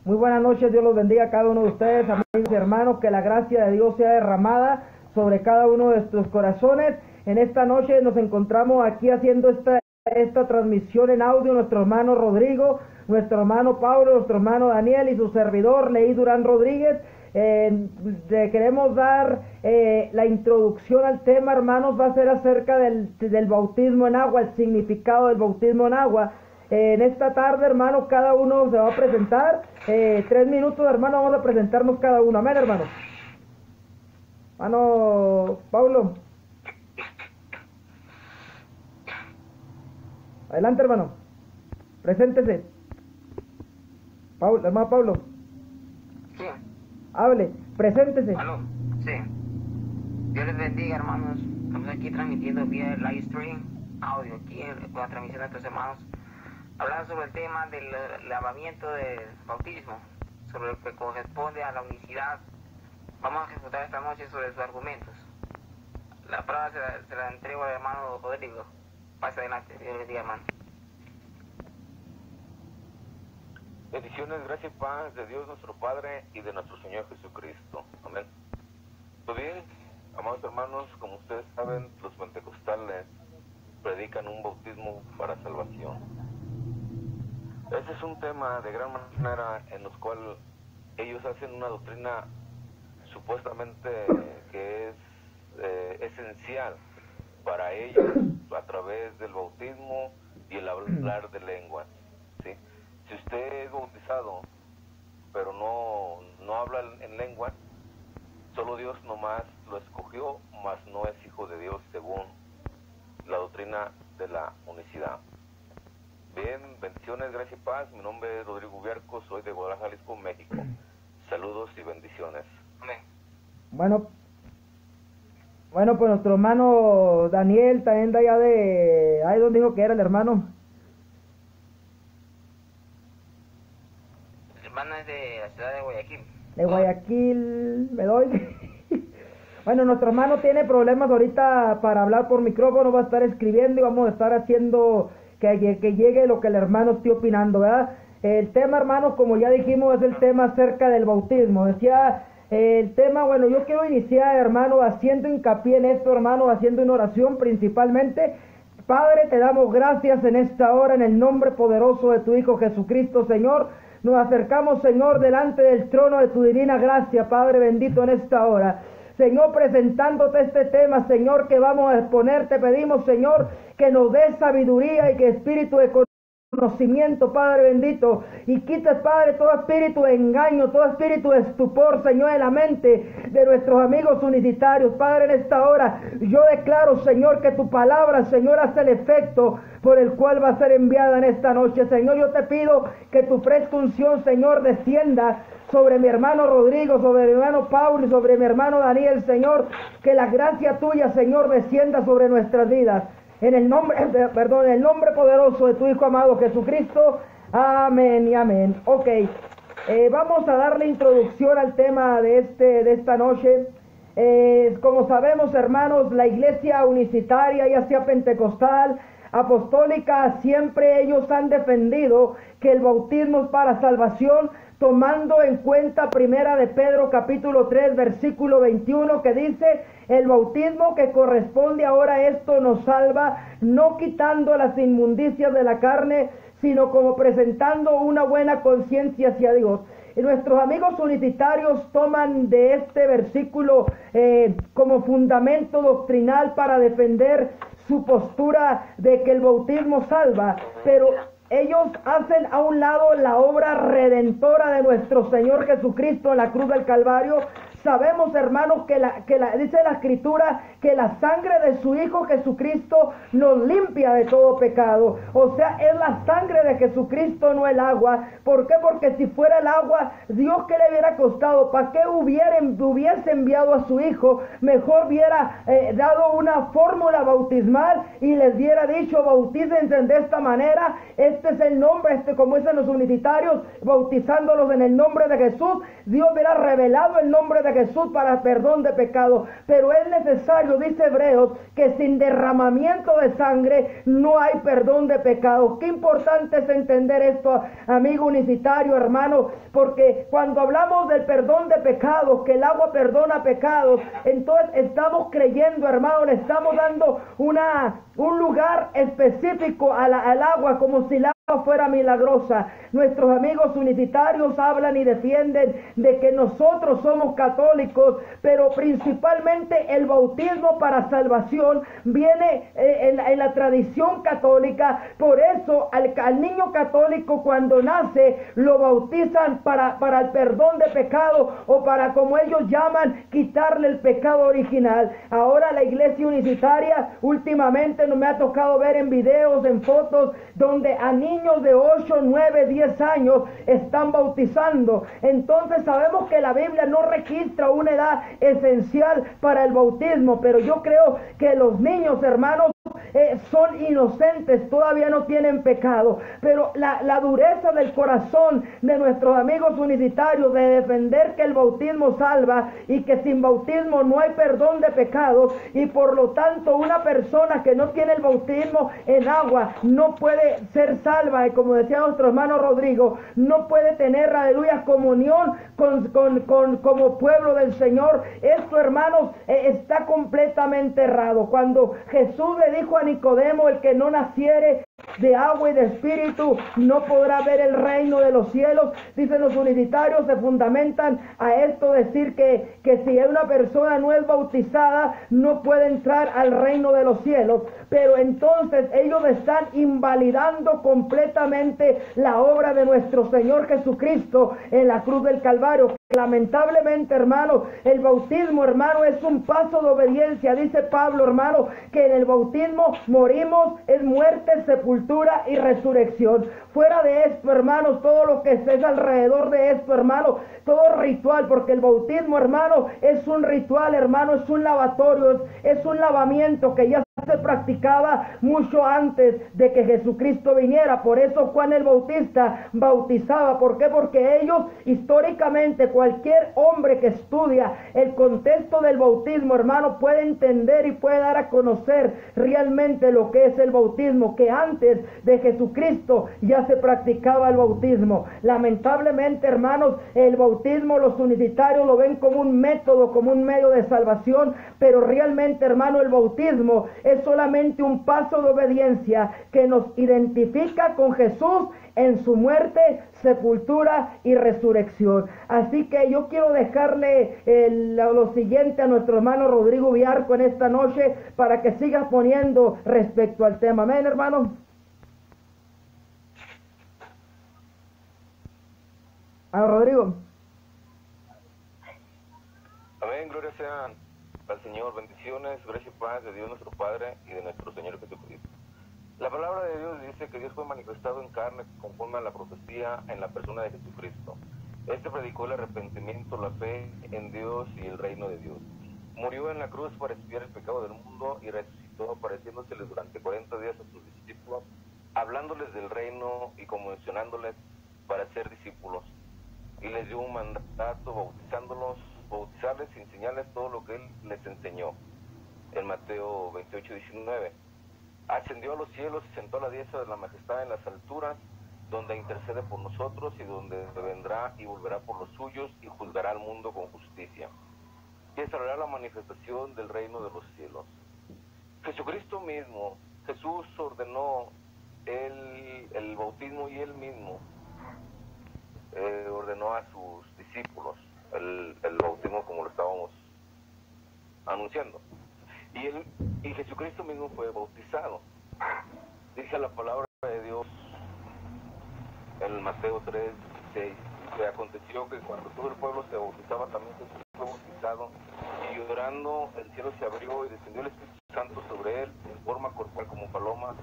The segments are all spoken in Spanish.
Muy buenas noches, Dios los bendiga a cada uno de ustedes, amigos y hermanos, que la gracia de Dios sea derramada sobre cada uno de nuestros corazones. En esta noche nos encontramos aquí haciendo esta transmisión en audio, nuestro hermano Rodrigo, nuestro hermano Pablo, nuestro hermano Daniel y su servidor, Leí Durán Rodríguez. Le queremos dar la introducción al tema, hermanos. Va a ser acerca del bautismo en agua, el significado del bautismo en agua. En esta tarde, hermanos, cada uno se va a presentar. 3 minutos, hermano, vamos a presentarnos cada uno. Amén, hermano. Hermano Pablo. Adelante, hermano. Preséntese. Hermano Pablo. Sí. Hable, preséntese. Aló, sí. Dios les bendiga, hermanos. Estamos aquí transmitiendo vía live stream, audio, aquí con la transmisión de nuestros hermanos, hablando sobre el tema del lavamiento del bautismo, sobre lo que corresponde a la unicidad. Vamos a ejecutar esta noche sobre sus argumentos. La palabra se la entrego al hermano Rodrigo. Pase adelante, Dios les bendiga, hermano. Bendiciones, gracia y paz de Dios nuestro Padre y de nuestro Señor Jesucristo. Amén. Pues bien, amados hermanos, como ustedes saben, los pentecostales predican un bautismo para salvación. Ese es un tema de gran manera en los cuales ellos hacen una doctrina supuestamente que es esencial para ellos a través del bautismo y el hablar de lenguas. ¿Sí? Si usted es bautizado, pero no habla en lengua, solo Dios nomás lo escogió, mas no es hijo de Dios según la doctrina de la unicidad. Bien, bendiciones, gracia y paz. Mi nombre es Rodrigo Ubiarco, soy de Guadalajara, Jalisco, México. Saludos y bendiciones. Amén. Bueno, pues nuestro hermano Daniel también de allá de... Ahí donde dijo que era el hermano. Hermano es de la ciudad de Guayaquil. De Guayaquil, me doy. Bueno, nuestro hermano tiene problemas ahorita para hablar por micrófono, va a estar escribiendo y vamos a estar haciendo que llegue lo que el hermano esté opinando, ¿verdad? El tema, hermanos, como ya dijimos, es el tema acerca del bautismo. Decía el tema, bueno, yo quiero iniciar, hermano, haciendo hincapié en esto, hermano, haciendo una oración principalmente. Padre, te damos gracias en esta hora, en el nombre poderoso de tu Hijo Jesucristo, Señor. Nos acercamos, Señor, delante del trono de tu divina gracia, Padre bendito, en esta hora. Señor, presentándote este tema, Señor, que vamos a exponer, te pedimos, Señor, que nos dé sabiduría y que espíritu de conocimiento, Padre bendito, y quites, Padre, todo espíritu de engaño, todo espíritu de estupor, Señor, en la mente de nuestros amigos unicitarios. Padre, en esta hora yo declaro, Señor, que tu palabra, Señor, hace el efecto por el cual va a ser enviada en esta noche. Señor, yo te pido que tu fresca unción, Señor, descienda sobre mi hermano Rodrigo, sobre mi hermano Pablo y sobre mi hermano Daniel, Señor, que la gracia tuya, Señor, descienda sobre nuestras vidas. En el nombre, en el nombre poderoso de tu Hijo amado Jesucristo. Amén y amén. Ok, vamos a darle introducción al tema de esta noche. Como sabemos, hermanos, la iglesia unicitaria, ya sea pentecostal, apostólica, siempre ellos han defendido que el bautismo es para salvación, tomando en cuenta primera de Pedro capítulo 3 versículo 21, que dice: el bautismo que corresponde ahora a esto nos salva, no quitando las inmundicias de la carne, sino como presentando una buena conciencia hacia Dios. Y nuestros amigos unicitarios toman de este versículo como fundamento doctrinal para defender su postura de que el bautismo salva, pero ellos hacen a un lado la obra redentora de nuestro Señor Jesucristo en la cruz del Calvario. Sabemos, hermanos, que dice la Escritura que la sangre de su Hijo Jesucristo nos limpia de todo pecado. O sea, es la sangre de Jesucristo, no el agua. ¿Por qué? Porque si fuera el agua, Dios, ¿qué le hubiera costado? ¿Para qué hubiese enviado a su Hijo? Mejor hubiera dado una fórmula bautismal y les hubiera dicho: bautícense de esta manera. Este es el nombre, como dicen los unicitarios, bautizándolos en el nombre de Jesús. Dios hubiera revelado el nombre de de Jesús para perdón de pecados, pero es necesario, dice Hebreos, que sin derramamiento de sangre no hay perdón de pecados. Qué importante es entender esto, amigo unicitario, hermano, porque cuando hablamos del perdón de pecados, que el agua perdona pecados, entonces estamos creyendo, hermano, le estamos dando un lugar específico al agua, como si la fuera milagrosa. Nuestros amigos unicitarios hablan y defienden de que nosotros somos católicos, pero principalmente el bautismo para salvación viene en la tradición católica. Por eso al niño católico, cuando nace, lo bautizan para el perdón de pecado, o para, como ellos llaman, quitarle el pecado original. Ahora la iglesia unicitaria últimamente no me ha tocado ver en videos, en fotos, donde a niños de 8, 9, 10 años están bautizando. Entonces sabemos que la Biblia no registra una edad esencial para el bautismo, pero yo creo que los niños, hermanos, son inocentes, todavía no tienen pecado, pero la dureza del corazón de nuestros amigos unicitarios de defender que el bautismo salva y que sin bautismo no hay perdón de pecados, y por lo tanto una persona que no tiene el bautismo en agua no puede ser salva, y como decía nuestro hermano Rodrigo, no puede tener, aleluya, comunión como pueblo del Señor. Esto, hermanos, está completamente errado. Cuando Jesús le dijo a Nicodemo: el que no naciere de agua y de espíritu no podrá ver el reino de los cielos, dicen los unicitarios, se fundamentan a esto, decir que si una persona no es bautizada no puede entrar al reino de los cielos. Pero entonces ellos están invalidando completamente la obra de nuestro Señor Jesucristo en la cruz del Calvario. Lamentablemente, hermano, el bautismo, hermano, es un paso de obediencia. Dice Pablo, hermano, que en el bautismo morimos, es muerte, sepultura y resurrección. Fuera de esto, hermanos, todo lo que es alrededor de esto, hermano, todo ritual, porque el bautismo, hermano, es un ritual, hermano, es un lavatorio, es un lavamiento que ya se practicaba mucho antes de que Jesucristo viniera. Por eso Juan el Bautista bautizaba. ¿Por qué? Porque ellos, históricamente, cualquier hombre que estudia el contexto del bautismo, hermano, puede entender y puede dar a conocer realmente lo que es el bautismo, que antes de Jesucristo ya se practicaba el bautismo. Lamentablemente, hermanos, el bautismo los unicitarios lo ven como un método, como un medio de salvación, pero realmente, hermano, el bautismo es solamente un paso de obediencia que nos identifica con Jesús en su muerte, sepultura y resurrección. Así que yo quiero dejarle lo siguiente a nuestro hermano Rodrigo Biarco en esta noche, para que siga poniendo respecto al tema. Amén, hermano. A Rodrigo. Amén, gloria sea al Señor. Bendiciones, gracia y paz de Dios nuestro Padre y de nuestro Señor Jesucristo. La palabra de Dios dice que Dios fue manifestado en carne conforme a la profecía en la persona de Jesucristo. Este predicó el arrepentimiento, la fe en Dios y el reino de Dios. Murió en la cruz para expiar el pecado del mundo y resucitó, apareciéndoseles durante 40 días a sus discípulos, hablándoles del reino y convencionándoles para ser discípulos. Y les dio un mandato, bautizarles y enseñarles todo lo que Él les enseñó. En Mateo 28:19. Ascendió a los cielos y sentó a la diestra de la majestad en las alturas, donde intercede por nosotros y donde vendrá y volverá por los suyos y juzgará al mundo con justicia. Y estará la manifestación del reino de los cielos. Jesucristo mismo, Jesús ordenó el bautismo, y Él mismo ordenó a sus discípulos el bautismo, como lo estábamos anunciando. Y Jesucristo mismo fue bautizado. Dice la palabra de Dios en Mateo 3:6, que aconteció que cuando todo el pueblo se bautizaba, también Jesús fue bautizado, y llorando el cielo se abrió y descendió el Espíritu Santo sobre él en forma corporal como paloma,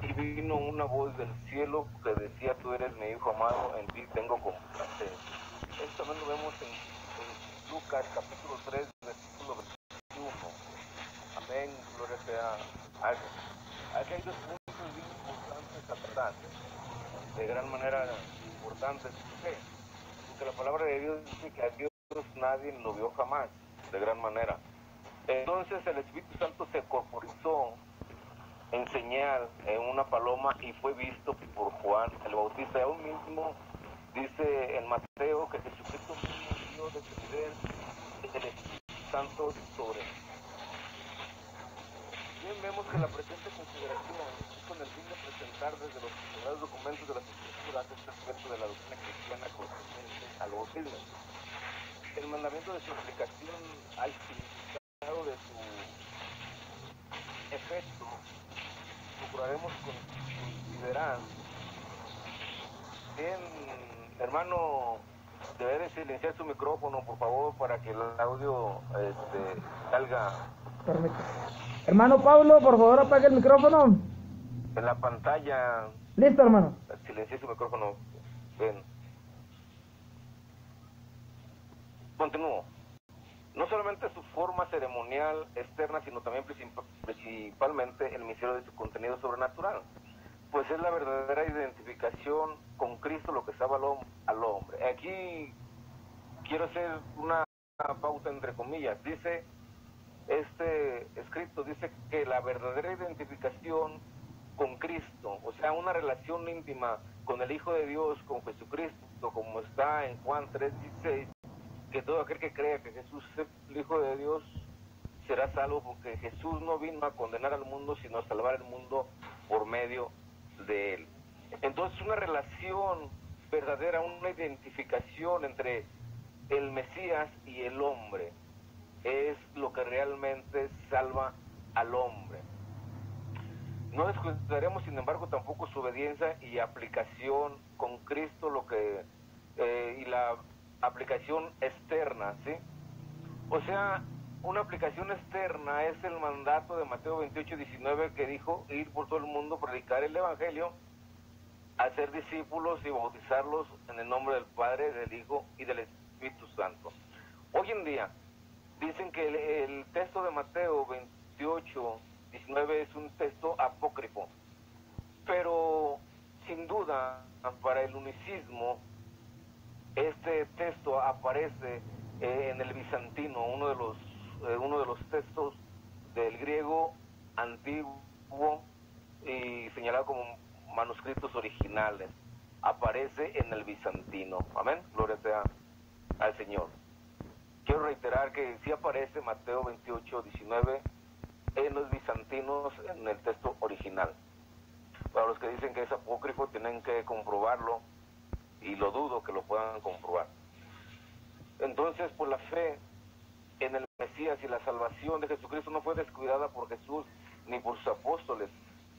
y vino una voz del cielo que decía: tú eres mi Hijo amado, en ti tengo complacencia. Esto también lo vemos en Lucas capítulo 3, versículo 21. Amén, gloria sea a Dios. Aquí hay dos puntos bien importantes a tratar, de gran manera importantes. ¿Por qué? Porque la palabra de Dios dice que a Dios nadie lo vio jamás, de gran manera. Entonces el Espíritu Santo se corporizó en señal en una paloma y fue visto por Juan el Bautista. Aún mismo dice en Mateo que Jesucristo mismo dio descender el Espíritu Santo sobre él. Bien, vemos que la presente consideración es con el fin de presentar desde los sagrados documentos de las Escrituras este aspecto de la doctrina cristiana concerniente al bautismo. El mandamiento de su aplicación al significado de su efecto procuraremos considerar. Bien, hermano, debe de silenciar su micrófono, por favor, para que el audio salga. Permítame. Hermano Pablo, por favor, apague el micrófono. En la pantalla. Listo, hermano. Silencié su micrófono. Bien. Continúo. No solamente su forma ceremonial externa, sino también principalmente el misterio de su contenido sobrenatural, pues es la verdadera identificación con Cristo lo que salva al hombre. Aquí quiero hacer una pauta entre comillas. Dice este escrito, dice que la verdadera identificación con Cristo, o sea, una relación íntima con el Hijo de Dios, con Jesucristo, como está en Juan 3:16, que todo aquel que crea que Jesús es el Hijo de Dios será salvo, porque Jesús no vino a condenar al mundo, sino a salvar el mundo por medio de él. Entonces, una relación verdadera, una identificación entre el Mesías y el hombre es lo que realmente salva al hombre. No descuidaremos, sin embargo, tampoco su obediencia y aplicación con Cristo, lo que y la aplicación externa, ¿sí? O sea, una aplicación externa es el mandato de Mateo 28:19 que dijo: ir por todo el mundo, predicar el Evangelio, hacer discípulos y bautizarlos en el nombre del Padre, del Hijo y del Espíritu Santo. Hoy en día dicen que el texto de Mateo 28:19 es un texto apócrifo, pero sin duda para el unicismo este texto aparece en el bizantino, uno de los textos del griego antiguo y señalado como manuscritos originales. Aparece en el bizantino. Amén, gloria sea al Señor. Quiero reiterar que sí aparece Mateo 28:19 en los bizantinos, en el texto original. Para los que dicen que es apócrifo, tienen que comprobarlo, y lo dudo que lo puedan comprobar. Entonces, por la fe en el Mesías y la salvación de Jesucristo no fue descuidada por Jesús ni por sus apóstoles.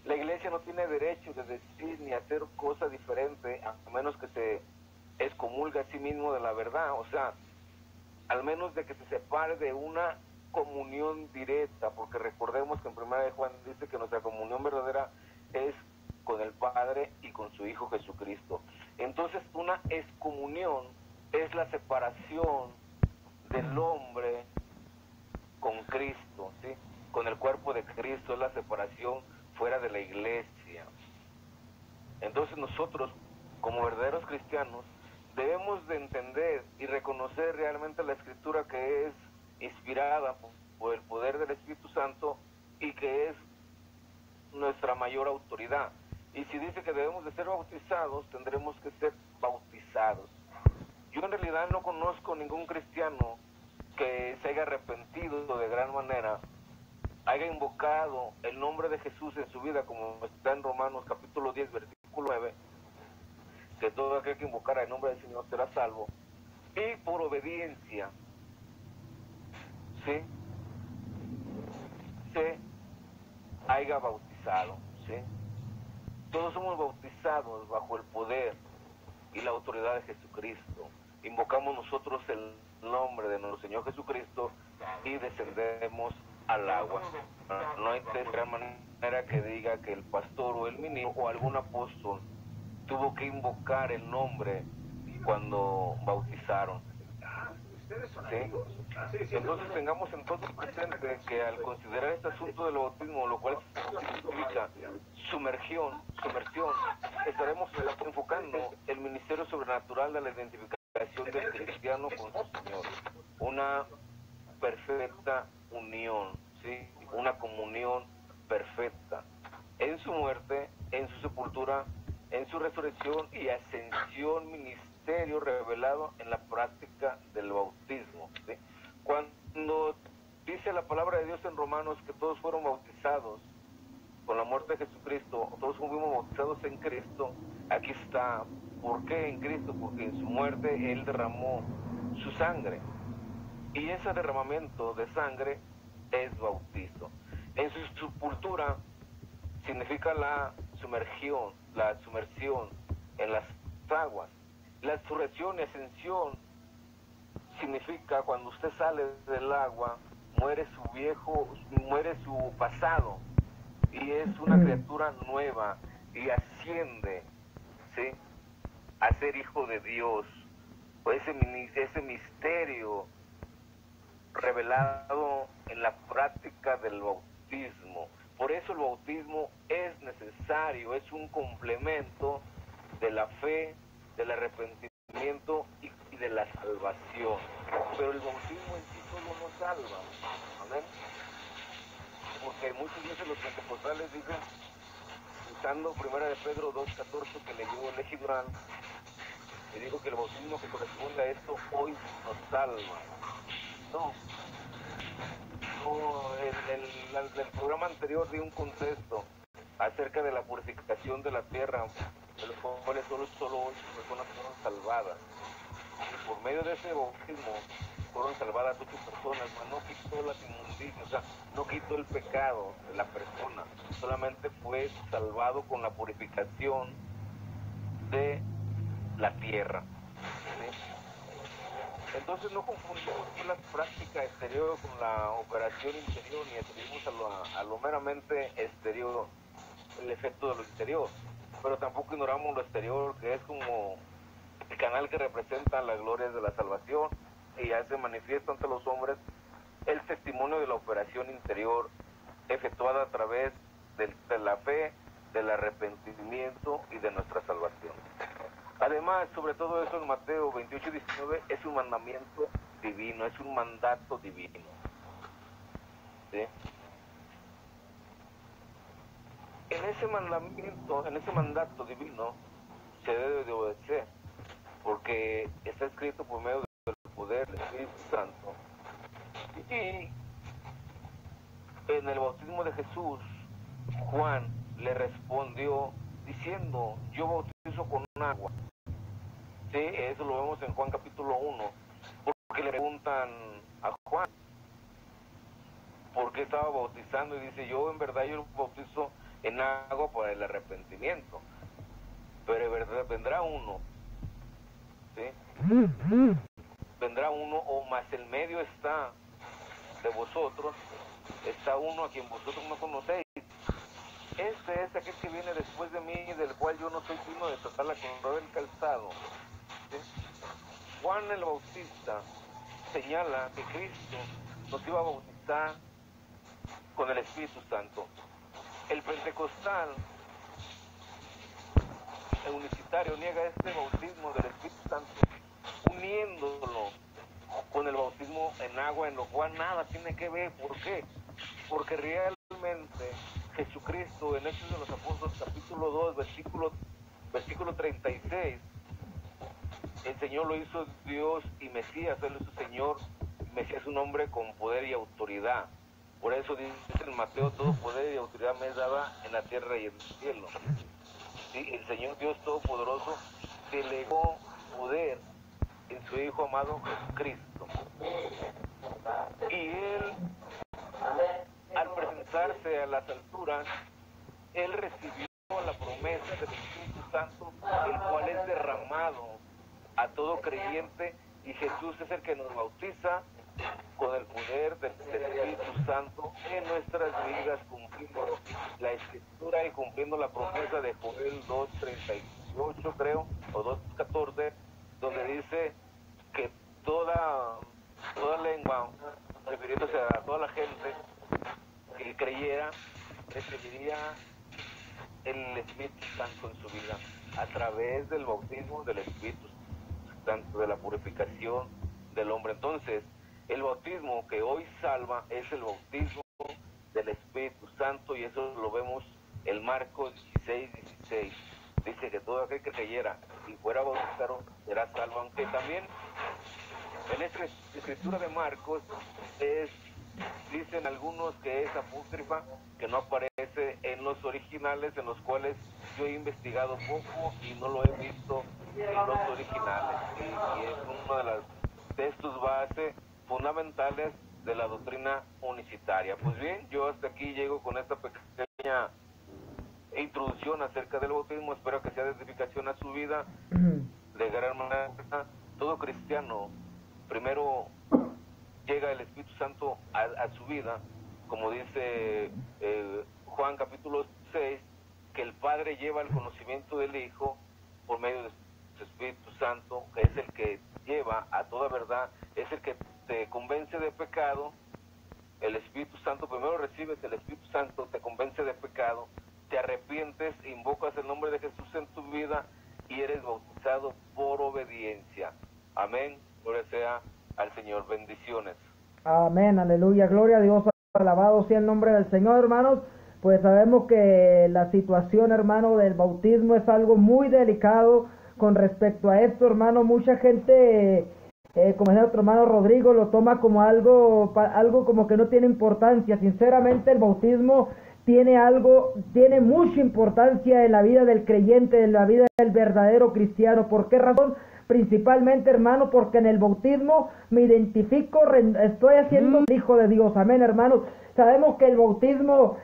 La iglesia no tiene derecho de decir ni hacer cosa diferente, a menos que se excomulgue a sí mismo de la verdad, o sea, al menos de que se separe de una comunión directa, porque recordemos que en 1 de Juan dice que nuestra comunión verdadera es con el Padre y con su Hijo Jesucristo. Entonces, una excomunión es la separación del hombre con Cristo, ¿sí? Con el cuerpo de Cristo, es la separación fuera de la iglesia. Entonces nosotros, como verdaderos cristianos, debemos de entender y reconocer realmente la Escritura, que es inspirada por el poder del Espíritu Santo y que es nuestra mayor autoridad. Y si dice que debemos de ser bautizados, tendremos que ser bautizados. Yo en realidad no conozco ningún cristiano que se haya arrepentido de gran manera, haya invocado el nombre de Jesús en su vida, como está en Romanos capítulo 10, versículo 9, que todo aquel que invocara el nombre del Señor será salvo, y por obediencia, ¿sí?, se haya bautizado, ¿sí? Todos somos bautizados bajo el poder y la autoridad de Jesucristo. Invocamos nosotros el nombre de nuestro Señor Jesucristo y descendemos al agua. No hay de gran manera que diga que el pastor o el ministro o algún apóstol tuvo que invocar el nombre cuando bautizaron, ¿sí? Entonces tengamos entonces presente que al considerar este asunto del bautismo, lo cual significa sumersión, estaremos enfocando el ministerio sobrenatural de la identificación relación del cristiano con su Señor, una perfecta unión, ¿sí? Una comunión perfecta. En su muerte, en su sepultura, en su resurrección y ascensión, ministerio revelado en la práctica del bautismo, ¿sí? Cuando dice la palabra de Dios en Romanos que todos fueron bautizados con la muerte de Jesucristo, todos fuimos bautizados en Cristo, aquí está. ¿Por qué en Cristo? Porque en su muerte Él derramó su sangre. Y ese derramamiento de sangre es bautizo. En su sepultura significa la sumersión en las aguas. La resurrección y ascensión significa cuando usted sale del agua, muere su pasado y es una criatura nueva y asciende, ¿sí?, a ser hijo de Dios. Ese misterio revelado en la práctica del bautismo. Por eso el bautismo es necesario, es un complemento de la fe, del arrepentimiento y de la salvación. Pero el bautismo en sí solo no salva. ¿Amén? Porque muchas veces los pentecostales dicen, usando 1 Pedro 2:14 que leyó Leji Durán, y dijo que el bautismo que corresponde a esto hoy nos salva. No, el programa anterior di un contexto acerca de la purificación de la tierra, de los cuales solo 8 personas fueron salvadas. Y por medio de ese bautismo fueron salvadas 8 personas, pero no quitó las inmundicias, o sea, no quitó el pecado de la persona, solamente fue salvado con la purificación de la tierra. ¿Sí? Entonces no confundimos la práctica exterior con la operación interior, ni atribuimos a lo meramente exterior el efecto de lo exterior, pero tampoco ignoramos lo exterior, que es como el canal que representa las glorias de la salvación y ya se manifiesta ante los hombres el testimonio de la operación interior efectuada a través de la fe, del arrepentimiento y de nuestra salvación. Además, sobre todo eso en Mateo 28:19 es un mandamiento divino, es un mandato divino. ¿Sí? En ese mandamiento, en ese mandato divino, se debe de obedecer, porque está escrito por medio del poder del Espíritu Santo. Y en el bautismo de Jesús, Juan le respondió diciendo, yo bautizo con agua. Sí, eso lo vemos en Juan capítulo 1, porque le preguntan a Juan por qué estaba bautizando y dice, yo en verdad yo bautizo en agua para el arrepentimiento, pero en verdad vendrá uno, ¿sí? Vendrá uno, o más el medio está de vosotros, está uno a quien vosotros no conocéis. Este es aquel que viene después de mí, del cual yo no soy digno de tratar la correa del calzado. ¿Sí? Juan el Bautista señala que Cristo nos iba a bautizar con el Espíritu Santo. El pentecostal, el unicitario, niega este bautismo del Espíritu Santo, uniéndolo con el bautismo en agua, en lo cual nada tiene que ver. ¿Por qué? Porque realmente Jesucristo en Hechos de los Apóstoles capítulo 2 versículo 36, el Señor lo hizo Dios y Mesías, Él es su Señor, Mesías es un hombre con poder y autoridad. Por eso dice en Mateo, todo poder y autoridad me es dada en la tierra y en el cielo. ¿Sí? El Señor Dios Todopoderoso delegó poder en su Hijo amado Jesucristo. Y Él, al presentarse a las alturas, Él recibió la promesa del Espíritu Santo, el cual es derramado a todo creyente, y Jesús es el que nos bautiza con el poder del Espíritu Santo en nuestras vidas, cumpliendo la Escritura y cumpliendo la promesa de Joel 2:38, creo, o 2:14, donde dice que toda lengua, refiriéndose a toda la gente que creyera, recibiría el Espíritu Santo en su vida a través del bautismo del Espíritu Santo, de la purificación del hombre. Entonces, el bautismo que hoy salva es el bautismo del Espíritu Santo, y eso lo vemos en Marcos 16:16. Dice que todo aquel que creyera y fuera bautizado será salvo, aunque también en esta escritura de Marcos dicen algunos que es apócrifa, que no aparece en los originales, en los cuales yo he investigado poco y no lo he visto en los originales, y es uno de los textos base fundamentales de la doctrina unicitaria. Pues bien, yo hasta aquí llego con esta pequeña introducción acerca del bautismo. Espero que sea de edificación a su vida de gran manera. Todo cristiano, primero llega el Espíritu Santo a su vida, como dice Juan capítulo 6, que el Padre lleva el conocimiento del Hijo por medio de su Espíritu Santo, que es el que lleva a toda verdad, es el que te convence de pecado. El Espíritu Santo, primero recibes el Espíritu Santo, te convence de pecado, te arrepientes, invocas el nombre de Jesús en tu vida y eres bautizado por obediencia. Amén. Gloria sea al Señor. Bendiciones. Amén, aleluya, gloria a Dios, alabado sea el nombre del Señor, hermanos. Pues sabemos que la situación, hermano, del bautismo es algo muy delicado. Con respecto a esto, hermano, mucha gente, como es nuestro hermano Rodrigo, lo toma como algo como que no tiene importancia. Sinceramente, el bautismo tiene mucha importancia en la vida del creyente, en la vida del verdadero cristiano. ¿Por qué razón? Principalmente, hermano, porque en el bautismo me identifico, estoy haciendo el Hijo de Dios. Amén, hermanos. Sabemos que el bautismo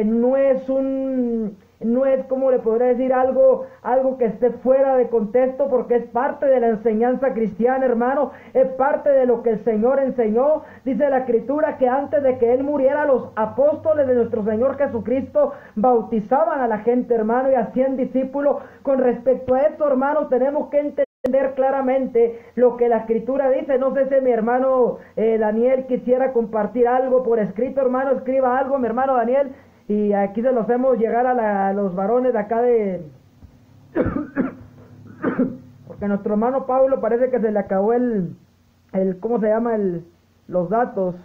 no es, como le podría decir, algo que esté fuera de contexto, porque es parte de la enseñanza cristiana, hermano, es parte de lo que el Señor enseñó. Dice la Escritura que antes de que Él muriera, los apóstoles de nuestro Señor Jesucristo bautizaban a la gente, hermano, y hacían discípulos. Con respecto a esto, hermano, tenemos que entender claramente lo que la Escritura dice. No sé si mi hermano Daniel quisiera compartir algo por escrito, hermano, escriba algo, mi hermano Daniel, y aquí se lo hacemos llegar a los varones de acá de porque nuestro hermano Pablo parece que se le acabó ¿cómo se llama? Los datos.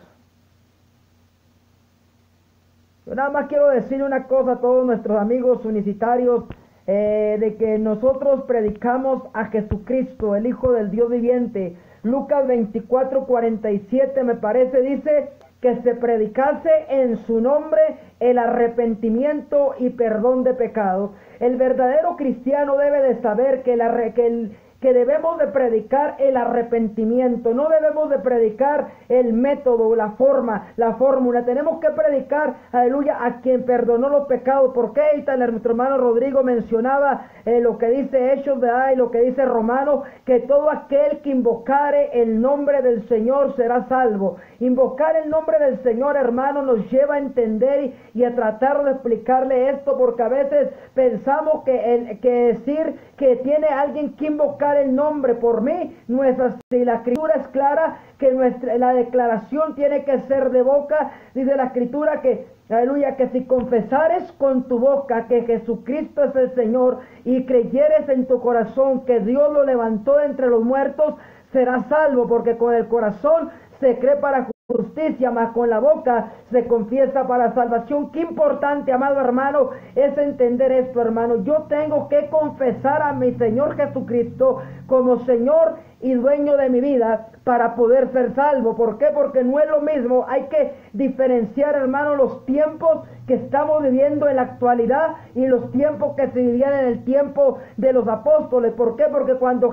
Yo nada más quiero decir una cosa a todos nuestros amigos unicitarios, de que nosotros predicamos a Jesucristo, el Hijo del Dios viviente. Lucas 24:47 me parece, dice que se predicase en su nombre el arrepentimiento y perdón de pecados. El verdadero cristiano debe de saber que debemos de predicar el arrepentimiento, no debemos de predicar el método, la fórmula. Tenemos que predicar, aleluya, a quien perdonó los pecados. Porque nuestro hermano Rodrigo mencionaba lo que dice Hechos, ¿verdad? Y lo que dice Romanos, que todo aquel que invocare el nombre del Señor será salvo. Invocar el nombre del Señor, hermano, nos lleva a entender y a tratar de explicarle esto, porque a veces pensamos que decir que tiene alguien que invocar el nombre por mí no es así. La Escritura es clara que la declaración tiene que ser de boca. Dice la Escritura que, aleluya, que si confesares con tu boca que Jesucristo es el Señor y creyeres en tu corazón que Dios lo levantó de entre los muertos, serás salvo, porque con el corazón se cree para justicia, mas con la boca se confiesa para salvación. Qué importante, amado hermano, es entender esto, hermano. Yo tengo que confesar a mi Señor Jesucristo como Señor y dueño de mi vida para poder ser salvo. ¿Por qué? Porque no es lo mismo. Hay que diferenciar, hermano, los tiempos que estamos viviendo en la actualidad y los tiempos que se vivían en el tiempo de los apóstoles. ¿Por qué? Porque cuando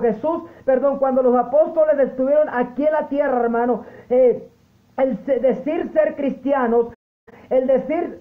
los apóstoles estuvieron aquí en la tierra, hermano, el decir ser cristianos, el decir,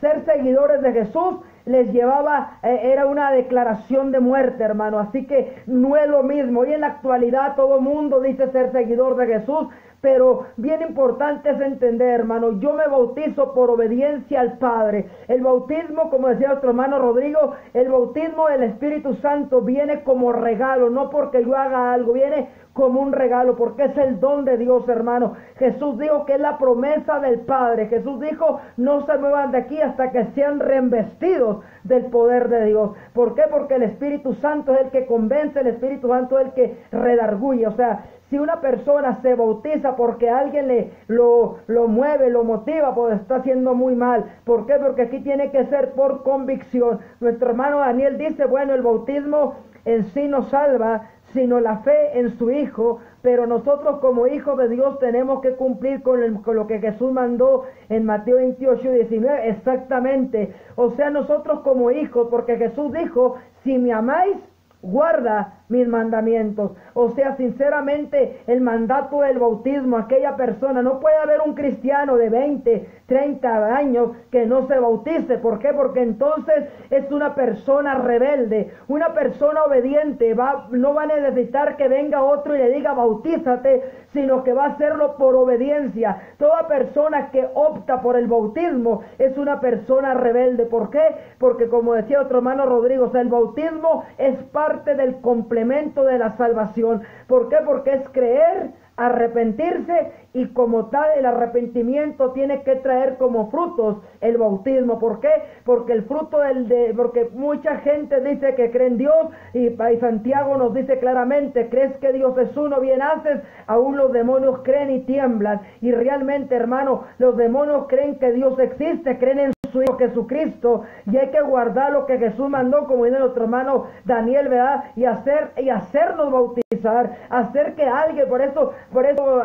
ser seguidores de Jesús, les llevaba, era una declaración de muerte, hermano. Así que no es lo mismo. Y en la actualidad todo mundo dice ser seguidor de Jesús, Pero bien importante es entender, hermano, yo me bautizo por obediencia al Padre. El bautismo, como decía nuestro hermano Rodrigo, el bautismo del Espíritu Santo viene como regalo, no porque yo haga algo, viene como un regalo, porque es el don de Dios, hermano. Jesús dijo que es la promesa del Padre. Jesús dijo, no se muevan de aquí hasta que sean revestidos del poder de Dios. ¿Por qué? Porque el Espíritu Santo es el que convence, el Espíritu Santo es el que redarguye. O sea, si una persona se bautiza porque alguien lo mueve, lo motiva, pues está haciendo muy mal. ¿Por qué? Porque aquí tiene que ser por convicción. Nuestro hermano Daniel dice, bueno, el bautismo en sí no salva, sino la fe en su Hijo, pero nosotros como hijos de Dios tenemos que cumplir con lo que Jesús mandó en Mateo 28:19, exactamente. O sea, nosotros como hijos, porque Jesús dijo, si me amáis, guarda mis mandamientos. O sea, sinceramente, el mandato del bautismo, aquella persona, no puede haber un cristiano de 20, 30 años que no se bautice. ¿Por qué? Porque entonces es una persona rebelde, una persona obediente. No va a necesitar que venga otro y le diga bautízate, sino que va a hacerlo por obediencia. Toda persona que opta por el bautismo es una persona rebelde. ¿Por qué? Porque como decía otro hermano Rodrigo, o sea, el bautismo es parte del complemento de la salvación. ¿Por qué? Porque es creer, arrepentirse, y como tal el arrepentimiento tiene que traer como frutos el bautismo. ¿Por qué? Porque el fruto porque mucha gente dice que cree en Dios y Santiago nos dice claramente, crees que Dios es uno, bien haces, aún los demonios creen y tiemblan. Y realmente, hermano, los demonios creen que Dios existe, creen en su Hijo Jesucristo, y hay que guardar lo que Jesús mandó, como dice nuestro hermano Daniel, ¿verdad? Y hacernos bautizar, hacer que alguien, por eso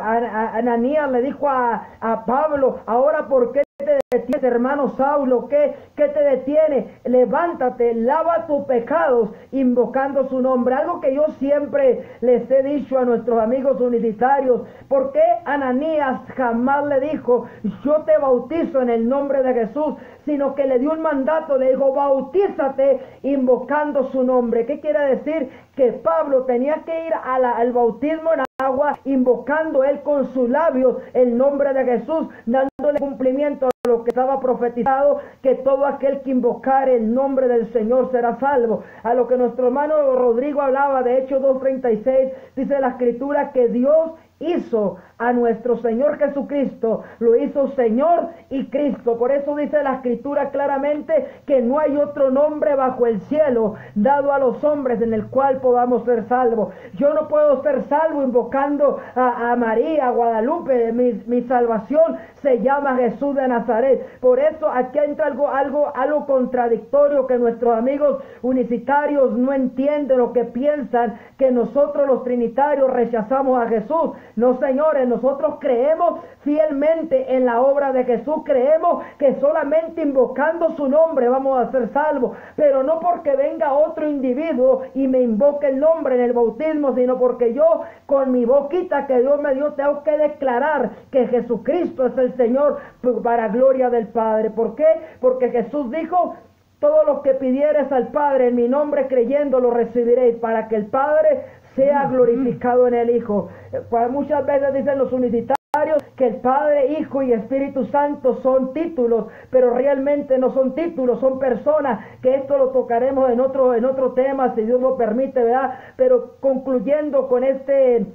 Ananías le dijo a Pablo, ahora ¿por qué te detienes, hermano Saulo? ¿Qué te detiene? Levántate, lava tus pecados, invocando su nombre. Algo que yo siempre les he dicho a nuestros amigos universitarios, ¿por qué Ananías jamás le dijo, yo te bautizo en el nombre de Jesús? Sino que le dio un mandato, le dijo, bautízate invocando su nombre. ¿Qué quiere decir? Que Pablo tenía que ir al bautismo en agua, invocando él con sus labios el nombre de Jesús, dándole cumplimiento a lo que estaba profetizado, que todo aquel que invocare el nombre del Señor será salvo. A lo que nuestro hermano Rodrigo hablaba, de Hechos 2:36, dice la Escritura que Dios hizo a nuestro Señor Jesucristo, lo hizo Señor y Cristo. Por eso dice la Escritura claramente que no hay otro nombre bajo el cielo dado a los hombres en el cual podamos ser salvos. Yo no puedo ser salvo invocando a María, a Guadalupe. Mi salvación se llama Jesús de Nazaret. Por eso aquí entra algo contradictorio, que nuestros amigos unicitarios no entienden, lo que piensan que nosotros los trinitarios rechazamos a Jesús. No, señores, nosotros creemos fielmente en la obra de Jesús, creemos que solamente invocando su nombre vamos a ser salvos, pero no porque venga otro individuo y me invoque el nombre en el bautismo, sino porque yo con mi boquita que Dios me dio tengo que declarar que Jesucristo es el Señor, para gloria del Padre. ¿Por qué? Porque Jesús dijo, todo lo que pidieres al Padre en mi nombre creyendo lo recibiréis, para que el Padre sea glorificado en el Hijo. Pues muchas veces dicen los universitarios que el Padre, Hijo y Espíritu Santo son títulos, pero realmente no son títulos, son personas, que esto lo tocaremos en otro tema, si Dios lo permite, ¿verdad? Pero concluyendo con este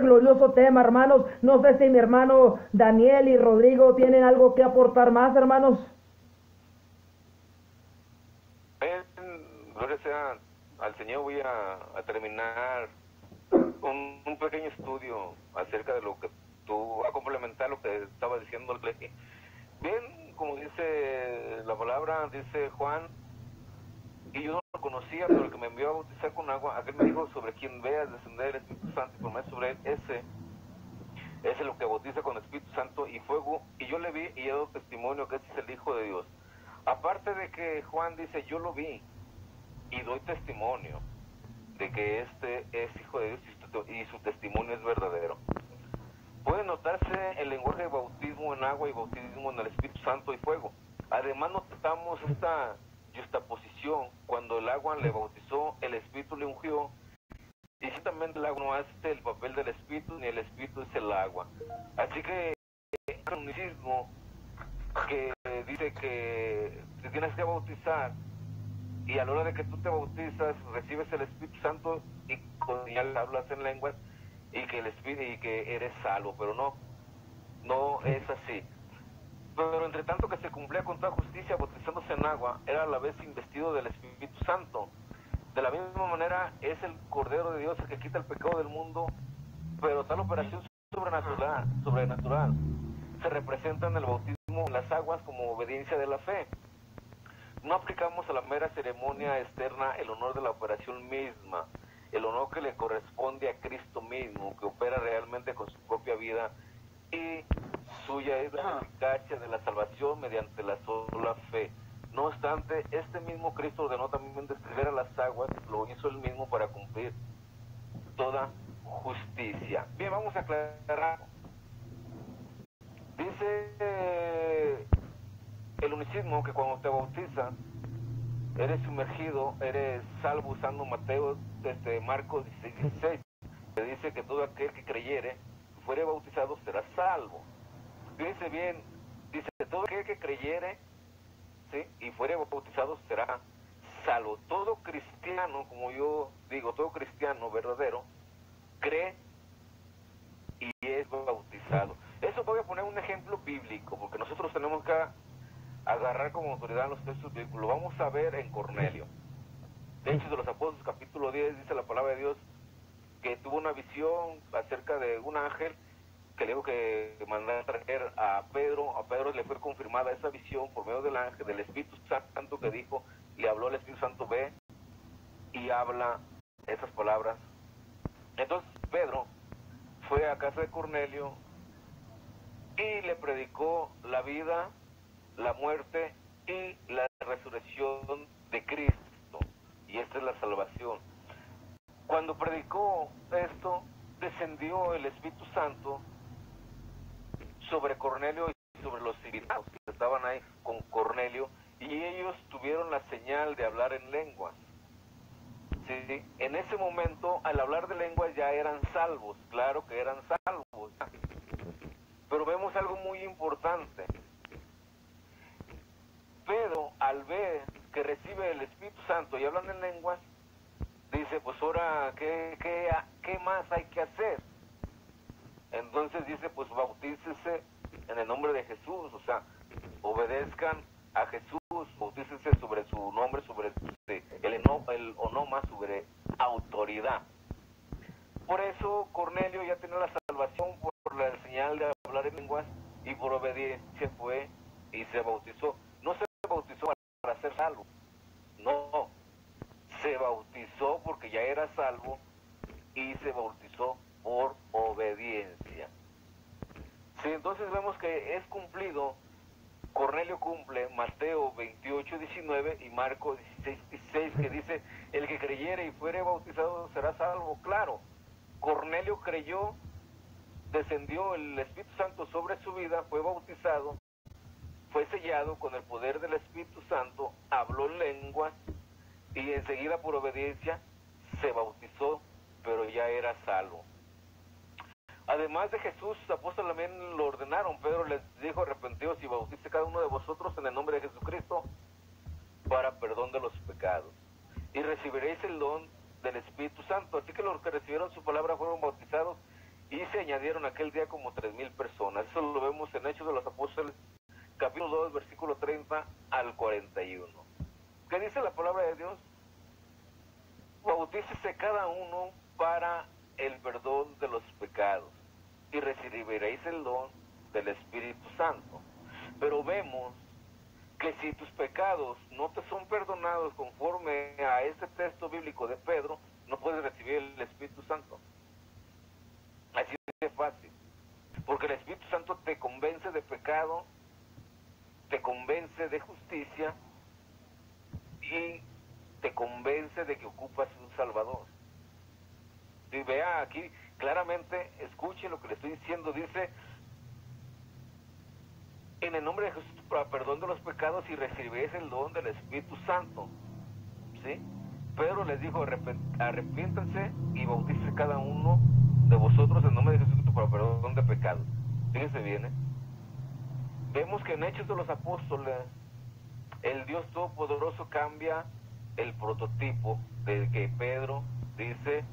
glorioso tema, hermanos, no sé si mi hermano Daniel y Rodrigo tienen algo que aportar más, hermanos. Gloria sea al Señor. Voy a terminar un pequeño estudio acerca de lo que tú, a complementar lo que estaba diciendo el Leji. Bien, como dice la palabra, dice Juan, y yo no lo conocía, pero el que me envió a bautizar con agua, aquel me dijo, sobre quien veas descender el Espíritu Santo y formar sobre él, ese es lo que bautiza con Espíritu Santo y fuego, y yo le vi y he dado testimonio que ese es el Hijo de Dios. Aparte de que Juan dice, yo lo vi y doy testimonio de que este es Hijo de Dios y su testimonio es verdadero. Puede notarse el lenguaje de bautismo en agua y bautismo en el Espíritu Santo y fuego. Además notamos esta juxtaposición: cuando el agua le bautizó, el Espíritu le ungió, y ciertamente el agua no hace el papel del Espíritu, ni el Espíritu es el agua. Así que el canonicismo que dice que te tienes que bautizar, y a la hora de que tú te bautizas recibes el Espíritu Santo y con señal hablas en lenguas y que el Espíritu y que eres salvo, pero no es así. Pero entre tanto que se cumplía con toda justicia bautizándose en agua, era a la vez investido del Espíritu Santo. De la misma manera es el Cordero de Dios el que quita el pecado del mundo, pero tal operación sobrenatural se representa en el bautismo en las aguas como obediencia de la fe. No aplicamos a la mera ceremonia externa el honor de la operación misma, el honor que le corresponde a Cristo mismo, que opera realmente con su propia vida, y suya es la eficacia de la salvación mediante la sola fe. No obstante, este mismo Cristo ordenó también describir a las aguas, lo hizo él mismo para cumplir toda justicia. Bien, vamos a aclarar. Dice el unicismo que cuando te bautizas, eres sumergido, eres salvo, usando Marcos 16, que dice que todo aquel que creyere, fuere bautizado, será salvo. Fíjense bien, dice, todo aquel que creyere, ¿sí?, y fuere bautizado será salvo. Todo cristiano, como yo digo, todo cristiano verdadero, cree y es bautizado. Eso voy a poner un ejemplo bíblico, porque nosotros tenemos que agarrar como autoridad los textos bíblicos. Lo vamos a ver en Cornelio. De Hechos de los Apóstoles, capítulo 10, dice la palabra de Dios que tuvo una visión acerca de un ángel que le dijo que mandara a traer a Pedro. A Pedro le fue confirmada esa visión por medio del ángel, del Espíritu Santo, que dijo, le habló al Espíritu Santo, ve y habla esas palabras. Entonces Pedro fue a casa de Cornelio y le predicó la vida, la muerte y la resurrección de Cristo. Y esta es la salvación. Cuando predicó esto, descendió el Espíritu Santo sobre Cornelio y sobre los invitados que estaban ahí con Cornelio, y ellos tuvieron la señal de hablar en lenguas. ¿Sí? En ese momento, al hablar de lenguas ya eran salvos, claro que eran salvos. Pero vemos algo muy importante. Pedro, al ver que recibe el Espíritu Santo y hablan en lenguas, dice, pues ahora, ¿qué más hay que hacer? Entonces dice, pues bautícese en el nombre de Jesús, o sea, obedezcan a Jesús, bautícese sobre su nombre, sobre el onoma, sobre autoridad. Por eso Cornelio ya tenía la salvación por la señal de hablar en lenguas, y por obediencia fue y se bautizó. No se bautizó para ser salvo, no, se bautizó porque ya era salvo y se bautizó por obediencia. Sí, entonces vemos que es cumplido. Cornelio cumple Mateo 28:19 y Marcos 16:16, que dice, el que creyere y fuere bautizado será salvo. Claro, Cornelio creyó, descendió el Espíritu Santo sobre su vida, fue bautizado, fue sellado con el poder del Espíritu Santo, habló lenguas y enseguida por obediencia se bautizó, pero ya era salvo. Además de Jesús, sus apóstoles también lo ordenaron. Pedro les dijo, arrepentíos y bautice cada uno de vosotros en el nombre de Jesucristo para perdón de los pecados, y recibiréis el don del Espíritu Santo. Así que los que recibieron su palabra fueron bautizados, y se añadieron aquel día como 3,000 personas. Eso lo vemos en Hechos de los Apóstoles, capítulo 2, versículo 30 al 41. ¿Qué dice la palabra de Dios? Bautícese cada uno para el perdón de los pecados, y recibiréis el don del Espíritu Santo. Pero vemos que si tus pecados no te son perdonados conforme a este texto bíblico de Pedro, no puedes recibir el Espíritu Santo. Así de fácil. Porque el Espíritu Santo te convence de pecado, te convence de justicia y te convence de que ocupas un Salvador. Y vea aquí claramente, escuche lo que le estoy diciendo. Dice, en el nombre de Jesús para perdón de los pecados, y recibiréis el don del Espíritu Santo. ¿Sí? Pedro les dijo, arrepiéntanse y bautícese cada uno de vosotros en nombre de Jesucristo para perdón de pecados. Fíjense bien, vemos que en Hechos de los Apóstoles, el Dios Todopoderoso cambia el prototipo de que Pedro dice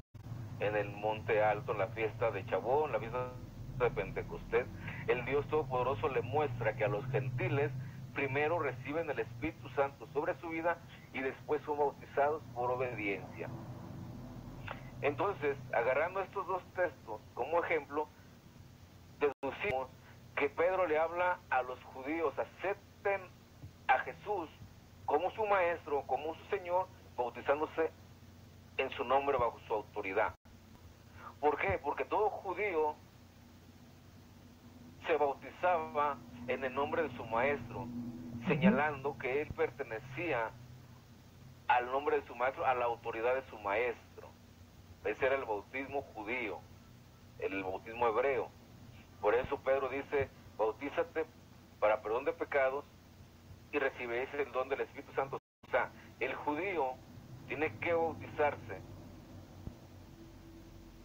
en el Monte Alto, en la fiesta de Chabón, la fiesta de Pentecostés. El Dios Todopoderoso le muestra que a los gentiles primero reciben el Espíritu Santo sobre su vida y después son bautizados por obediencia. Entonces, agarrando estos dos textos como ejemplo, deducimos que Pedro le habla a los judíos: acepten a Jesús como su maestro, como su Señor, bautizándose en su nombre bajo su autoridad. ¿Por qué? Porque todo judío se bautizaba en el nombre de su maestro, señalando que él pertenecía al nombre de su maestro, a la autoridad de su maestro. Ese era el bautismo judío, el bautismo hebreo. Por eso Pedro dice: bautízate para perdón de pecados y recibiréis el don del Espíritu Santo. O sea, el judío tiene que bautizarse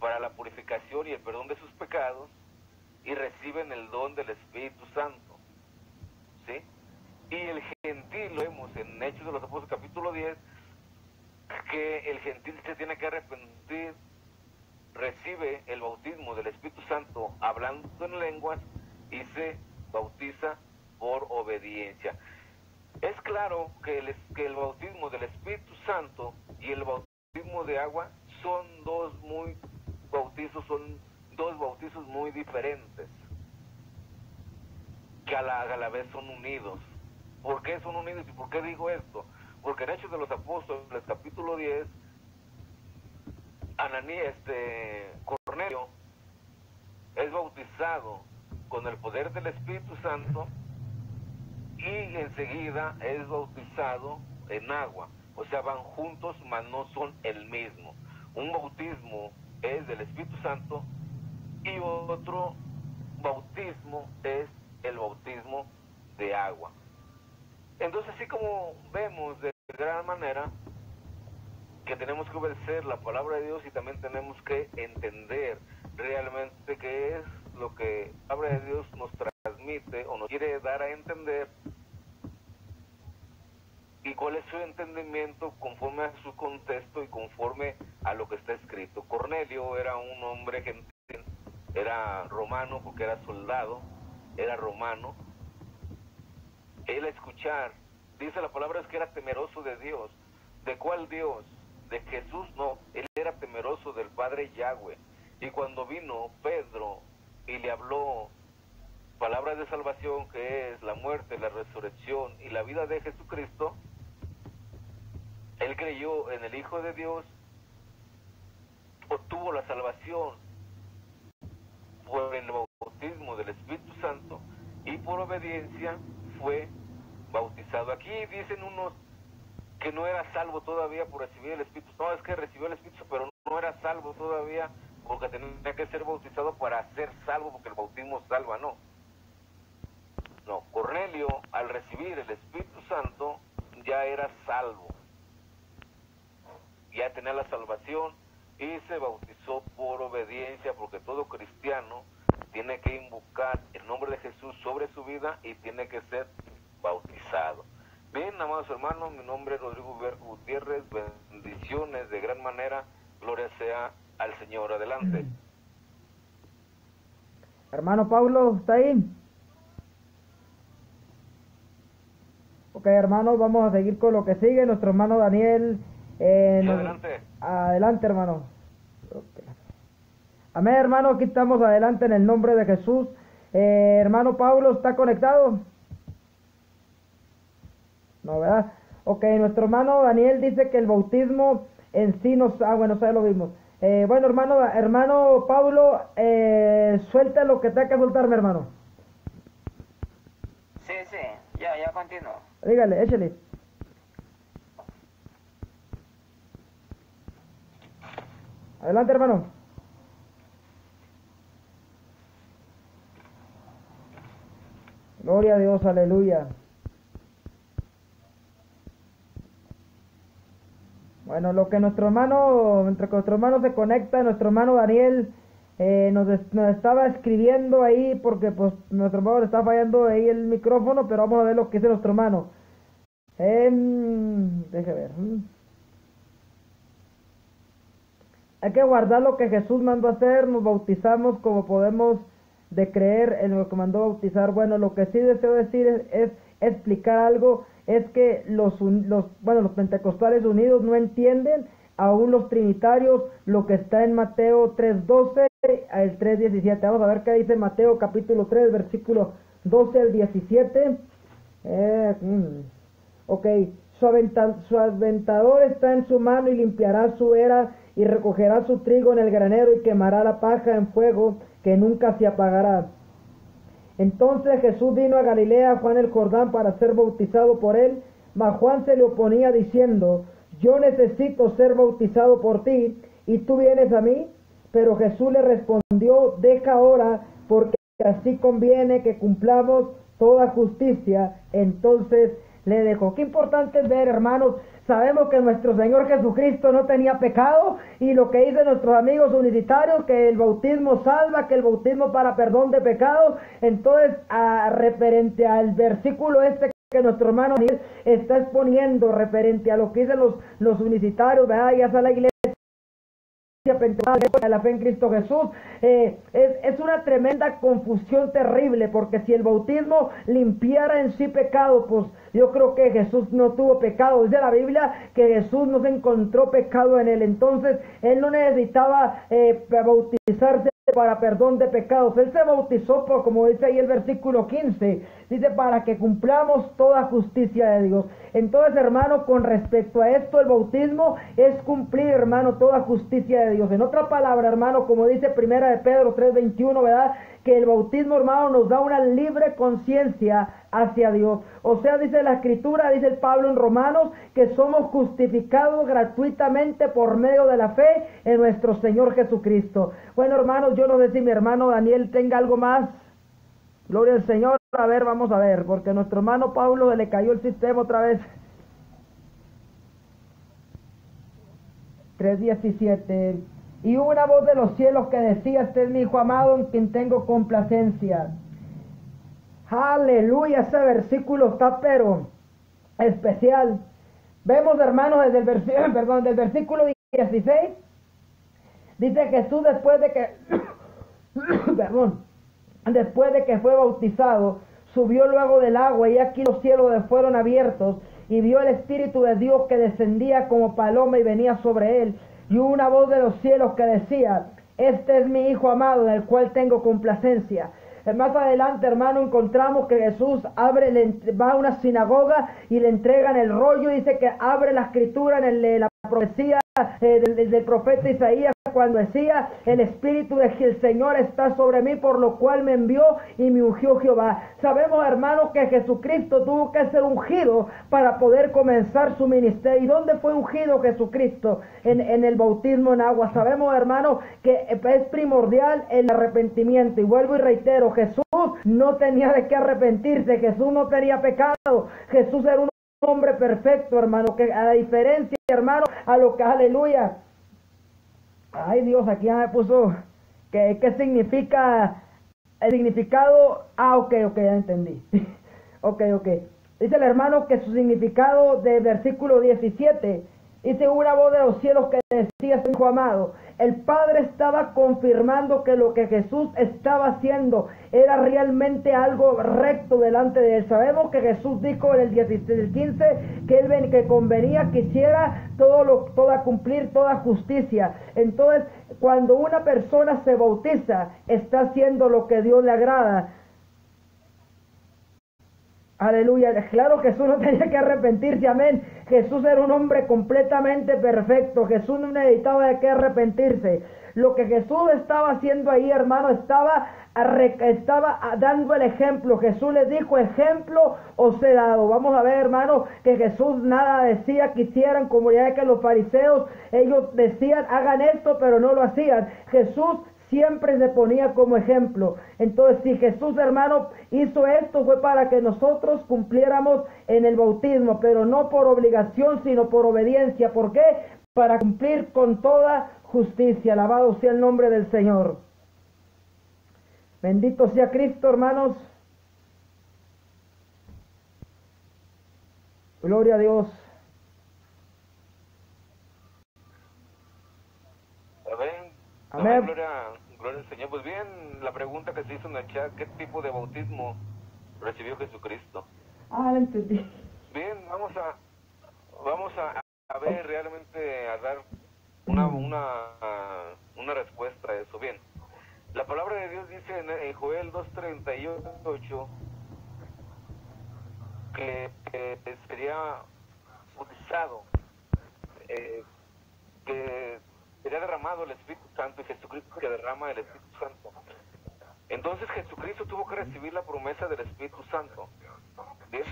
para la purificación y el perdón de sus pecados, y reciben el don del Espíritu Santo, ¿sí? Y el gentil, lo vemos en Hechos de los Apóstoles capítulo 10, que el gentil se tiene que arrepentir, recibe el bautismo del Espíritu Santo hablando en lenguas y se bautiza por obediencia. Es claro que el bautismo del Espíritu Santo y el bautismo de agua son dos bautizos muy diferentes, que a la vez son unidos. ¿Por qué son unidos y por qué digo esto? Porque en Hechos de los Apóstoles capítulo 10, Cornelio es bautizado con el poder del Espíritu Santo y enseguida es bautizado en agua. O sea, van juntos, mas no son el mismo. Un bautismo es del Espíritu Santo y otro bautismo es el bautismo de agua. Entonces, así como vemos de gran manera que tenemos que obedecer la palabra de Dios, y también tenemos que entender realmente qué es lo que la palabra de Dios nos transmite o nos quiere dar a entender, y cuál es su entendimiento conforme a su contexto y conforme a lo que está escrito. Cornelio era un hombre gentil, era romano porque era soldado, era romano. Él escuchar, dice la palabra, es que era temeroso de Dios. ¿De cuál Dios? De Jesús no, él era temeroso del Padre Yahweh. Y cuando vino Pedro y le habló palabras de salvación, que es la muerte, la resurrección y la vida de Jesucristo, él creyó en el Hijo de Dios, obtuvo la salvación por el bautismo del Espíritu Santo y por obediencia fue bautizado. Aquí dicen unos que no era salvo todavía por recibir el Espíritu. No, es que recibió el Espíritu, pero no era salvo todavía porque tenía que ser bautizado para ser salvo, porque el bautismo salva, no. No, Cornelio, al recibir el Espíritu Santo, ya era salvo. Ya tenía la salvación y se bautizó por obediencia, porque todo cristiano tiene que invocar el nombre de Jesús sobre su vida y tiene que ser bautizado. Bien, amados hermanos, mi nombre es Rodrigo Gutiérrez, bendiciones de gran manera, gloria sea al Señor. Adelante. Hermano Pablo, ¿está ahí? Ok, hermanos, vamos a seguir con lo que sigue. Nuestro hermano Daniel. Sí, adelante. Adelante, hermano. Okay. Amén, hermano, aquí estamos adelante en el nombre de Jesús. Hermano Pablo, ¿está conectado? No, ¿verdad? Ok, nuestro hermano Daniel dice que el bautismo en sí nos... bueno, ya lo vimos. Bueno, hermano Pablo, suelta lo que tenga que soltarme, hermano. Sí, ya continúo. Dígale, échale. Adelante, hermano. Gloria a Dios, aleluya. Bueno, lo que nuestro hermano, entre que nuestro hermano se conecta, nuestro hermano Daniel nos estaba escribiendo ahí porque pues nuestro hermano le está fallando ahí el micrófono, pero vamos a ver lo que dice nuestro hermano. Deje ver. Hay que guardar lo que Jesús mandó hacer, nos bautizamos como podemos de creer en lo que mandó bautizar. Bueno, lo que sí deseo decir es explicar algo, es que los pentecostales unidos no entienden, aún los trinitarios, lo que está en Mateo 3:12 al 3:17. Vamos a ver qué dice Mateo capítulo 3, versículo 12 al 17. Ok, su aventador está en su mano y limpiará su era y recogerá su trigo en el granero y quemará la paja en fuego que nunca se apagará. Entonces Jesús vino a Galilea, Juan el Jordán, para ser bautizado por él, mas Juan se le oponía diciendo: yo necesito ser bautizado por ti, y tú vienes a mí. Pero Jesús le respondió: deja ahora, porque así conviene que cumplamos toda justicia. Entonces le dejó. Qué importante es ver, hermanos. Sabemos que nuestro Señor Jesucristo no tenía pecado, y lo que dicen nuestros amigos universitarios, que el bautismo salva, que el bautismo para perdón de pecados. Entonces, referente al versículo este que nuestro hermano está exponiendo, referente a lo que dicen los universitarios, ¿verdad? Ya está la iglesia de la fe en Cristo Jesús, es una tremenda confusión terrible, porque si el bautismo limpiara en sí pecado, pues yo creo que Jesús no tuvo pecado. Dice la Biblia que Jesús no se encontró pecado en él, entonces él no necesitaba bautizarse para perdón de pecados. Él se bautizó por, como dice ahí el versículo 15, dice, para que cumplamos toda justicia de Dios. Entonces, hermano, con respecto a esto, el bautismo es cumplir, hermano, toda justicia de Dios. En otra palabra, hermano, como dice primera de Pedro 3:21, ¿verdad? Que el bautismo, hermano, nos da una libre conciencia hacia Dios. O sea, dice la Escritura, dice el Pablo en Romanos, que somos justificados gratuitamente por medio de la fe en nuestro Señor Jesucristo. Bueno, hermanos, yo no sé si mi hermano Daniel tenga algo más. Gloria al Señor. A ver, vamos a ver, porque a nuestro hermano Pablo le cayó el sistema otra vez. 3:17. Y hubo una voz de los cielos que decía: este es mi Hijo amado, en quien tengo complacencia. Aleluya, ese versículo está pero especial. Vemos, hermanos, desde del versículo 16, dice Jesús después de que después de que fue bautizado, subió luego del agua, y aquí los cielos fueron abiertos, y vio el Espíritu de Dios que descendía como paloma y venía sobre él. Y hubo una voz de los cielos que decía: este es mi Hijo amado, en el cual tengo complacencia. Más adelante, hermano, encontramos que Jesús va a una sinagoga y le entregan el rollo. Dice que abre la escritura en la profecía del profeta Isaías, cuando decía: el Espíritu del Señor está sobre mí, por lo cual me envió y me ungió Jehová. Sabemos, hermanos, que Jesucristo tuvo que ser ungido para poder comenzar su ministerio. ¿Y dónde fue ungido Jesucristo? En el bautismo en agua. Sabemos, hermanos, que es primordial el arrepentimiento. Y vuelvo y reitero, Jesús no tenía de qué arrepentirse. Jesús no tenía pecado. Jesús era un hombre perfecto, hermano, que a la diferencia, hermano, a lo que, aleluya, ay Dios, aquí ya me puso, ¿qué significa el significado? Ok, ya entendí. ok, dice el hermano que su significado del versículo 17, dice: una voz de los cielos que decía: Hijo amado. El Padre estaba confirmando que lo que Jesús estaba haciendo era realmente algo recto delante de él. Sabemos que Jesús dijo en el 15 que convenía que hiciera cumplir toda justicia. Entonces, cuando una persona se bautiza, está haciendo lo que Dios le agrada. Aleluya. Claro, Jesús no tenía que arrepentirse, amén. Jesús era un hombre completamente perfecto. Jesús no necesitaba de qué arrepentirse. Lo que Jesús estaba haciendo ahí, hermano, estaba dando el ejemplo. Jesús les dijo: ejemplo os he dado. Vamos a ver, hermano, que Jesús nada decía que hicieran, como ya que los fariseos, ellos decían: hagan esto, pero no lo hacían. Jesús siempre se ponía como ejemplo. Entonces, si Jesús, hermano, hizo esto, fue para que nosotros cumpliéramos en el bautismo, pero no por obligación, sino por obediencia. ¿Por qué? para cumplir con toda justicia. Alabado sea el nombre del Señor. Bendito sea Cristo, hermanos. Gloria a Dios. Amén. Amén. Gloria al Señor. Pues bien, la pregunta que se hizo en el chat, ¿qué tipo de bautismo recibió Jesucristo? La entendí. Bien, vamos a ver realmente, a dar una respuesta a eso. Bien, la palabra de Dios dice en Joel 2:38 que sería bautizado, que sería derramado el Espíritu Santo, y Jesucristo que derrama el Espíritu Santo. Entonces Jesucristo tuvo que recibir la promesa del Espíritu Santo. ¿Bien?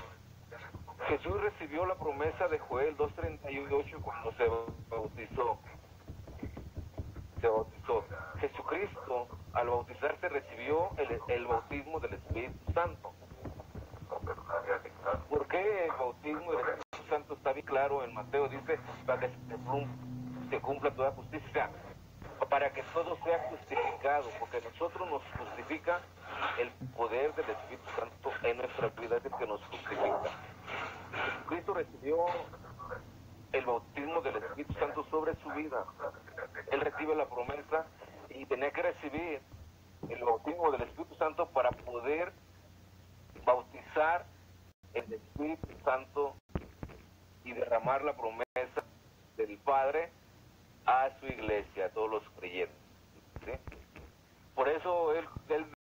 Jesús recibió la promesa de Joel 2:38 cuando se bautizó. Jesucristo, al bautizarse, recibió el bautismo del Espíritu Santo. ¿Por qué el bautismo del Espíritu Santo? Está bien claro en Mateo, dice, para que se cumpla toda justicia, para que todo sea justificado, porque nosotros nos justifica el poder del Espíritu Santo en nuestra vida, es el que nos justifica. Cristo recibió el bautismo del Espíritu Santo sobre su vida. Él recibe la promesa y tenía que recibir el bautismo del Espíritu Santo para poder bautizar el Espíritu Santo y derramar la promesa del Padre a su iglesia, a todos los creyentes. ¿Sí? Por eso él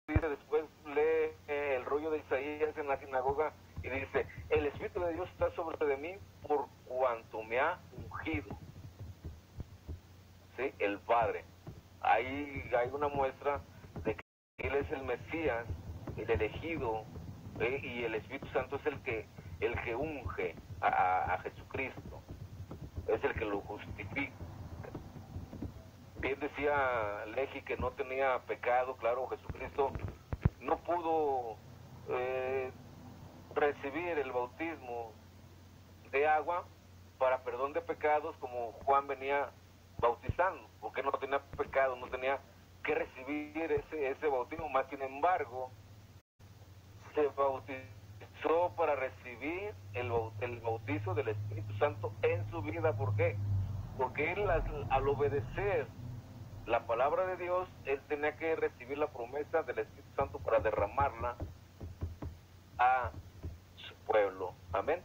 dice, después lee el rollo de Isaías en la sinagoga y dice, el Espíritu de Dios está sobre de mí por cuanto me ha ungido. ¿Sí? El Padre. Ahí hay una muestra de que Él es el Mesías, el elegido, y el Espíritu Santo es el que unge a Jesucristo, es el que lo justifica. Bien decía Leji que no tenía pecado. Claro, Jesucristo no pudo recibir el bautismo de agua para perdón de pecados como Juan venía bautizando, porque no tenía pecado, no tenía que recibir ese bautismo. Más sin embargo, se bautizó para recibir el bautizo del Espíritu Santo en su vida. ¿Por qué? Porque él, al obedecer la palabra de Dios, él tenía que recibir la promesa del Espíritu Santo para derramarla a su pueblo. Amén.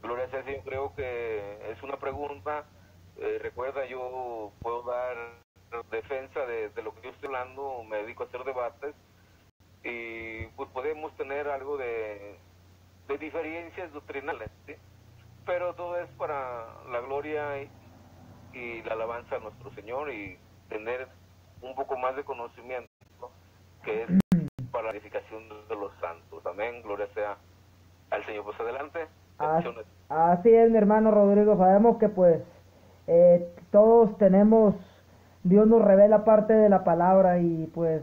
Gloria a Dios. Yo creo que es una pregunta. Recuerda, yo puedo dar defensa de lo que yo estoy hablando, me dedico a hacer debates, y pues podemos tener algo de diferencias doctrinales, ¿sí? Pero todo es para la gloria y la alabanza a nuestro Señor, y tener un poco más de conocimiento, ¿no? Que es para la edificación de los santos. Amén, gloria sea al Señor. Pues adelante. Así es, mi hermano Rodrigo. Sabemos que pues todos tenemos, Dios nos revela parte de la palabra, y pues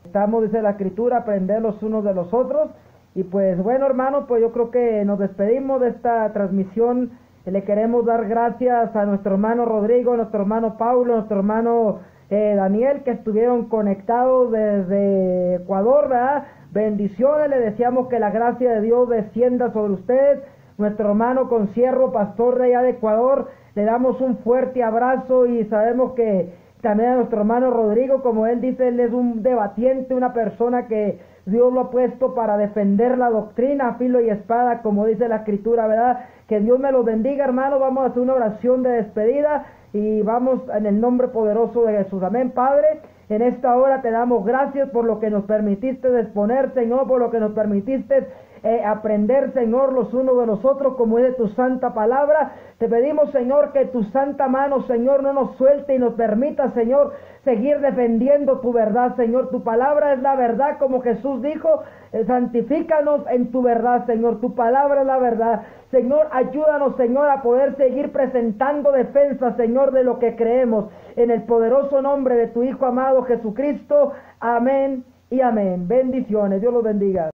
estamos, dice la Escritura, aprender los unos de los otros. Y pues bueno, hermano, pues yo creo que nos despedimos de esta transmisión. Le queremos dar gracias a nuestro hermano Rodrigo, a nuestro hermano Paulo, a nuestro hermano Daniel, que estuvieron conectados desde Ecuador, ¿verdad? Bendiciones, le deseamos que la gracia de Dios descienda sobre ustedes. Nuestro hermano Concierro, pastor de allá de Ecuador, le damos un fuerte abrazo, y sabemos que también a nuestro hermano Rodrigo, como él dice, él es un debatiente, una persona que Dios lo ha puesto para defender la doctrina a filo y espada, como dice la Escritura, ¿verdad? Que Dios me los bendiga, hermano. Vamos a hacer una oración de despedida y vamos en el nombre poderoso de Jesús. Amén. Padre, en esta hora te damos gracias por lo que nos permitiste exponer, Señor, por lo que nos permitiste aprender, Señor, los unos de los otros, como es de tu santa palabra. Te pedimos, Señor, que tu santa mano, Señor, no nos suelte y nos permita, Señor, seguir defendiendo tu verdad, Señor. Tu palabra es la verdad, como Jesús dijo, santifícanos en tu verdad, Señor. Tu palabra es la verdad. Señor, ayúdanos, Señor, a poder seguir presentando defensa, Señor, de lo que creemos. En el poderoso nombre de tu Hijo amado Jesucristo. Amén y amén. Bendiciones. Dios los bendiga.